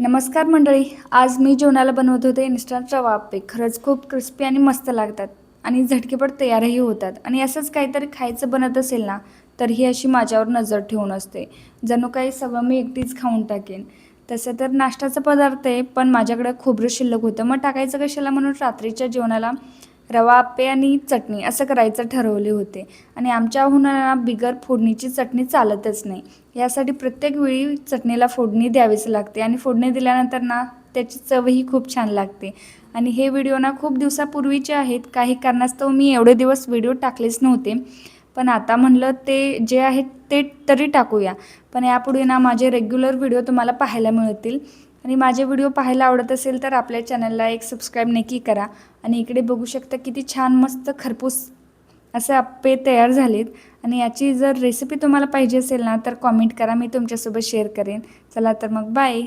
नमस्कार मंडळी. आज मी जेवणाला बनवत होते इन्स्टंट रवा आप्पे. खरंच खूप क्रिस्पी आणि मस्त लागतात आणि झटकीपट तयारही होतात. आणि असंच काहीतरी खायचं बनत असेल ना, तर ही अशी माझ्यावर नजर ठेवून असते. जणू काही सगळं मी एकटीच खाऊन टाकेन. तसं तर नाश्त्याचा पदार्थ आहे, पण माझ्याकडे खोबरं शिल्लक होतं. मग टाकायचं कशाला म्हणून रात्रीच्या जेवणाला रवा आप्पे आणि चटणी असं करायचं ठरवले होते. आणि आमच्या हुनाला बिगर फोडणीची चटणी चालतच नाही. यासाठी प्रत्येक वेळी चटणीला फोडणी द्यावीच लागते आणि फोडणी दिल्यानंतर ना त्याची चवही खूप छान लागते. आणि हे व्हिडिओ ना खूप दिवसापूर्वीचे आहेत. काही कारणास्तव मी एवढे दिवस व्हिडिओ टाकलेच नव्हते, पण आता म्हणलं ते जे आहेत ते तरी टाकूया. पण यापुढे ना माझे रेग्युलर व्हिडिओ तुम्हाला पाहायला मिळतील. आणि माझे व्हिडिओ पाहायला आवडत असेल तर आपल्या चॅनलला एक सबस्क्राईब नक्की करा. आणि इकडे बघू शकता किती छान मस्त खरपूस असे आप्पे तयार झालेत. आणि याची जर रेसिपी तुम्हाला पाहिजे असेल ना तर कॉमेंट करा, मी तुमच्यासोबत शेअर करेन. चला तर मग बाय.